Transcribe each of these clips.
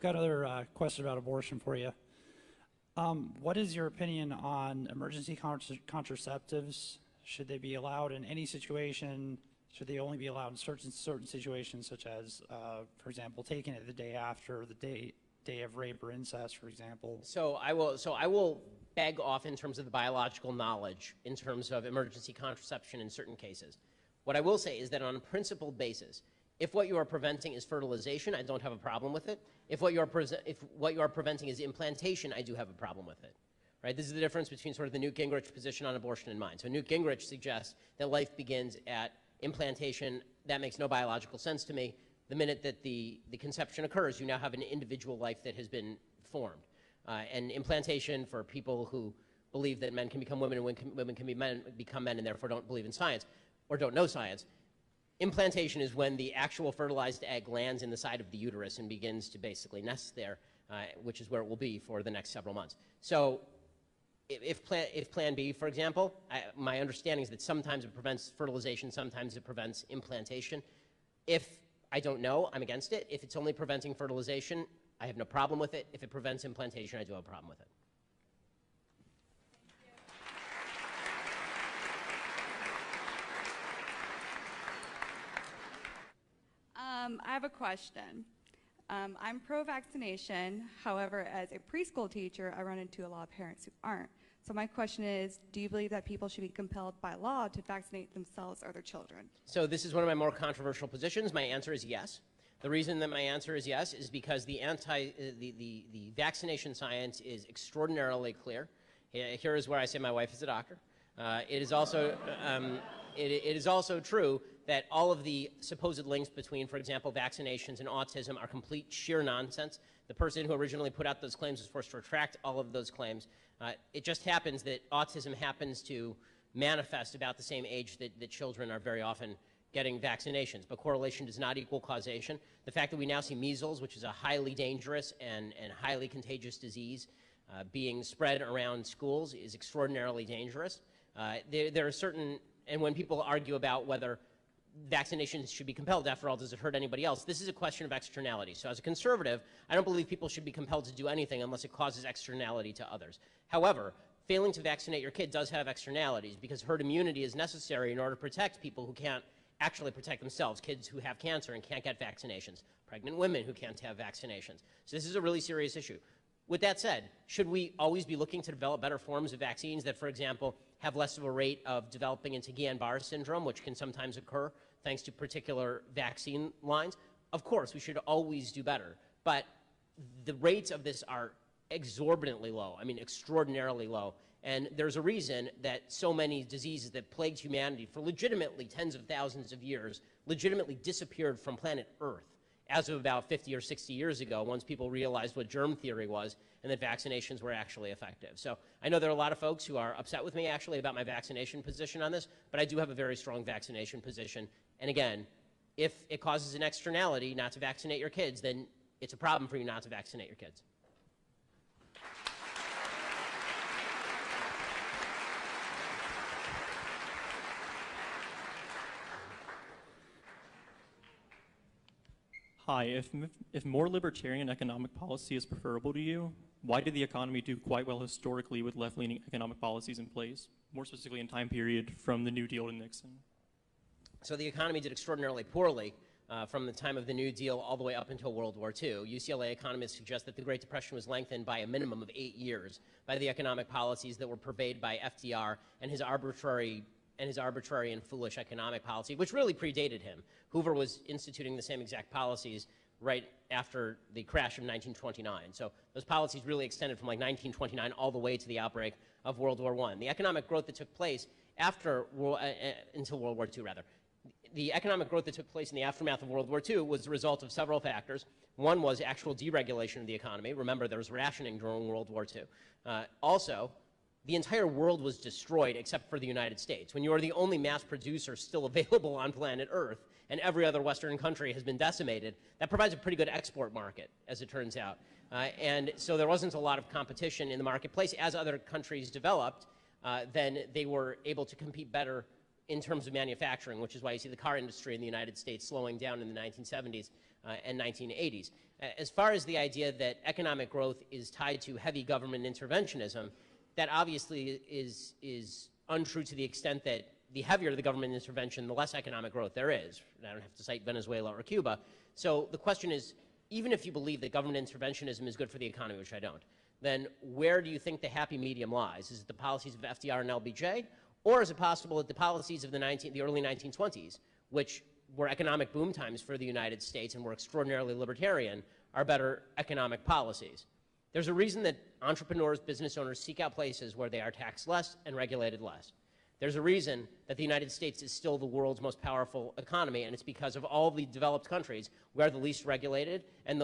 got another question about abortion for you. What is your opinion on emergency contraceptives? Should they be allowed in any situation? Should they only be allowed in certain situations, such as, for example, taking it the day after the day of rape or incest, for example? So I will beg off in terms of the biological knowledge in terms of emergency contraception in certain cases. What I will say is that on a principled basis, if what you are preventing is fertilization, I don't have a problem with it. If what you are preventing is implantation, I do have a problem with it. Right? This is the difference between sort of the Newt Gingrich position on abortion and mine. So Newt Gingrich suggests that life begins at implantation. That makes no biological sense to me. The minute that the conception occurs, you now have an individual life that has been formed. And implantation, for people who believe that men can become women and women can become men and therefore don't believe in science or don't know science, implantation is when the actual fertilized egg lands in the side of the uterus and begins to basically nest there, which is where it will be for the next several months. So if Plan B, for example, my understanding is that sometimes it prevents fertilization, sometimes it prevents implantation. If I don't know, I'm against it. If it's only preventing fertilization, I have no problem with it. If it prevents implantation, I do have a problem with it. I have a question. I'm pro-vaccination. However, as a preschool teacher, I run into a lot of parents who aren't. So my question is, do you believe that people should be compelled by law to vaccinate themselves or their children? So this is one of my more controversial positions. My answer is yes. The reason that my answer is yes is because the vaccination science is extraordinarily clear. Here is where I say my wife is a doctor. It is also true that all of the supposed links between, for example, vaccinations and autism are complete sheer nonsense. The person who originally put out those claims was forced to retract all of those claims. It just happens that autism happens to manifest about the same age that children are very often getting vaccinations, but correlation does not equal causation. The fact that we now see measles, which is a highly dangerous and highly contagious disease, being spread around schools is extraordinarily dangerous. There are certain, and when people argue about whether vaccinations should be compelled, after all, does it hurt anybody else? This is a question of externality. So as a conservative, I don't believe people should be compelled to do anything unless it causes externality to others. However, failing to vaccinate your kid does have externalities because herd immunity is necessary in order to protect people who can't actually protect themselves, kids who have cancer and can't get vaccinations, pregnant women who can't have vaccinations. So this is a really serious issue. With that said, should we always be looking to develop better forms of vaccines that, for example, have less of a rate of developing into Guillain-Barré syndrome, which can sometimes occur thanks to particular vaccine lines? Of course, we should always do better. But the rates of this are exorbitantly low, I mean extraordinarily low. And there's a reason that so many diseases that plagued humanity for legitimately tens of thousands of years legitimately disappeared from planet Earth as of about 50 or 60 years ago, once people realized what germ theory was and that vaccinations were actually effective. So I know there are a lot of folks who are upset with me actually about my vaccination position on this, but I do have a very strong vaccination position. And again, if it causes an externality not to vaccinate your kids, then it's a problem for you not to vaccinate your kids. Hi, if more libertarian economic policy is preferable to you, why did the economy do quite well historically with left-leaning economic policies in place, more specifically in time period from the New Deal to Nixon? So the economy did extraordinarily poorly from the time of the New Deal all the way up until World War II. UCLA economists suggest that the Great Depression was lengthened by a minimum of 8 years by the economic policies that were purveyed by FDR and his arbitrary and foolish economic policy, which really predated him. Hoover was instituting the same exact policies right after the crash of 1929. So those policies really extended from like 1929 all the way to the outbreak of World War I. The economic growth that took place until World War II, rather. The economic growth that took place in the aftermath of World War II was the result of several factors. One was actual deregulation of the economy. Remember, there was rationing during World War II. Also, the entire world was destroyed except for the United States. When you are the only mass producer still available on planet Earth and every other Western country has been decimated, that provides a pretty good export market, as it turns out. And so there wasn't a lot of competition in the marketplace. As other countries developed, then they were able to compete better in terms of manufacturing, which is why you see the car industry in the United States slowing down in the 1970s and 1980s. As far as the idea that economic growth is tied to heavy government interventionism, that obviously is untrue to the extent that the heavier the government intervention, the less economic growth there is. And I don't have to cite Venezuela or Cuba. So the question is, even if you believe that government interventionism is good for the economy, which I don't, then where do you think the happy medium lies? Is it the policies of FDR and LBJ? Or is it possible that the policies of the early 1920s, which were economic boom times for the United States and were extraordinarily libertarian, are better economic policies? There's a reason that entrepreneurs, business owners seek out places where they are taxed less and regulated less. There's a reason that the United States is still the world's most powerful economy, and it's because of all the developed countries where the least regulated and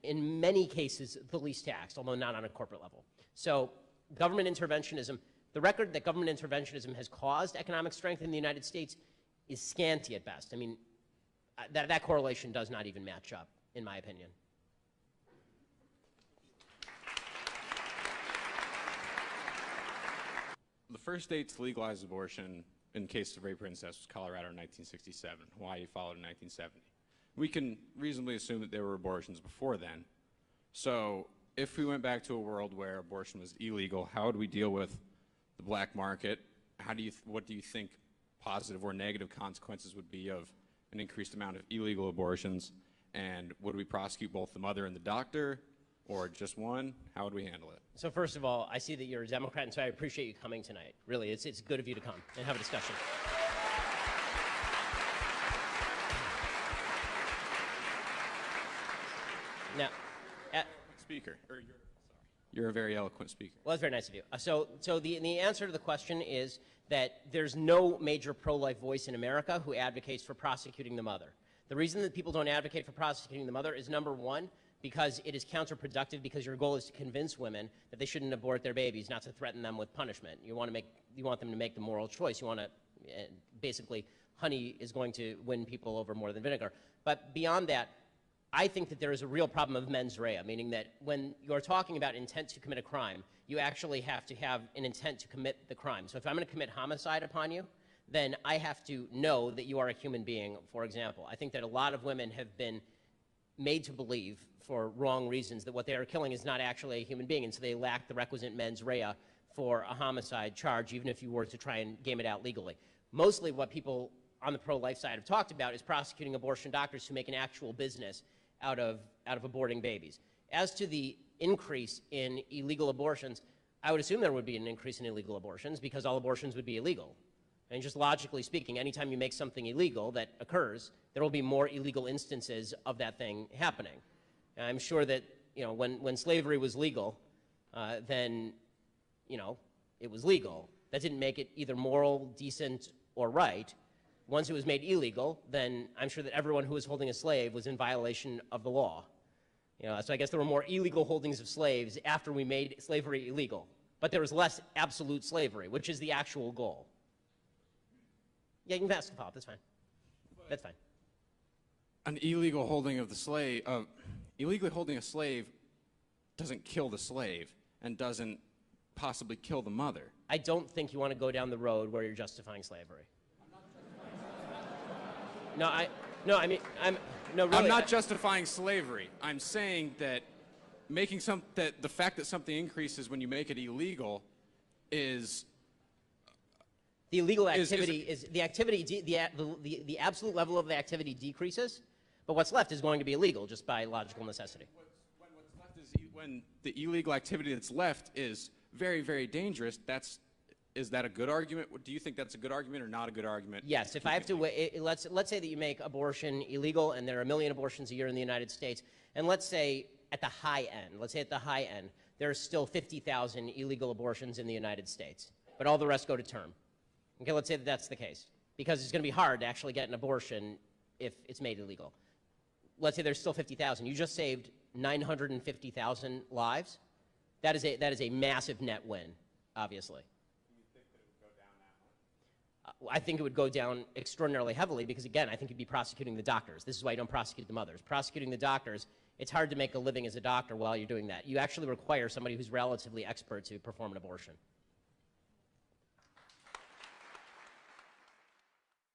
in many cases the least taxed, although not on a corporate level. So government interventionism, the record that government interventionism has caused economic strength in the United States is scanty at best. I mean, that correlation does not even match up, in my opinion. The first state to legalize abortion in cases of rape or incest was Colorado in 1967. Hawaii followed in 1970. We can reasonably assume that there were abortions before then. So if we went back to a world where abortion was illegal, how would we deal with the black market? What do you think positive or negative consequences would be of an increased amount of illegal abortions? And would we prosecute both the mother and the doctor, or just one? How would we handle it? So first of all, I see that you're a Democrat, and so I appreciate you coming tonight. Really, it's good of you to come and have a discussion. Now, Speaker, you're a very eloquent speaker. well, that's very nice of you. So the answer to the question is that there's no major pro-life voice in America who advocates for prosecuting the mother. The reason that people don't advocate for prosecuting the mother is, number one, because it is counterproductive, because your goal is to convince women that they shouldn't abort their babies, not to threaten them with punishment. You want them to make the moral choice. You want to, basically, honey is going to win people over more than vinegar. But beyond that, I think that there is a real problem of mens rea, meaning that when you're talking about intent to commit a crime, you actually have to have an intent to commit the crime. So if I'm going to commit homicide upon you, then I have to know that you are a human being, for example. I think that a lot of women have been made to believe, for wrong reasons, that what they are killing is not actually a human being, and so they lack the requisite mens rea for a homicide charge, even if you were to try and game it out legally. Mostly what people on the pro-life side have talked about is prosecuting abortion doctors who make an actual business out of aborting babies. As to the increase in illegal abortions, I would assume there would be an increase in illegal abortions because all abortions would be illegal. And just logically speaking, anytime you make something illegal that occurs, there will be more illegal instances of that thing happening. And I'm sure that, when slavery was legal, then, it was legal. That didn't make it either moral, decent, or right. Once it was made illegal, then I'm sure that everyone who was holding a slave was in violation of the law. So I guess there were more illegal holdings of slaves after we made slavery illegal. But there was less absolute slavery, which is the actual goal. Yeah, you can ask the follow-up. That's fine. That's fine. An illegal holding of the slave, illegally holding a slave doesn't kill the slave and doesn't possibly kill the mother. I don't think you want to go down the road where you're justifying slavery. Really. I'm not justifying slavery. I'm saying that that the fact that something increases when you make it illegal is the illegal activity the absolute level of the activity decreases, but what's left is going to be illegal just by logical necessity. What's left is when the illegal activity that's left is very, very dangerous. Is that a good argument? Do you think that's a good argument or not a good argument? Yes. If I have to, let's say that you make abortion illegal, and there are 1 million abortions a year in the United States, and let's say at the high end, there are still 50,000 illegal abortions in the United States, but all the rest go to term. Okay, let's say that that's the case, because it's going to be hard to actually get an abortion if it's made illegal. Let's say there's still 50,000. You just saved 950,000 lives. That is a massive net win, obviously. I think it would go down extraordinarily heavily because, again, I think you'd be prosecuting the doctors. This is why you don't prosecute the mothers. Prosecuting the doctors, it's hard to make a living as a doctor while you're doing that. You actually require somebody who's relatively expert to perform an abortion.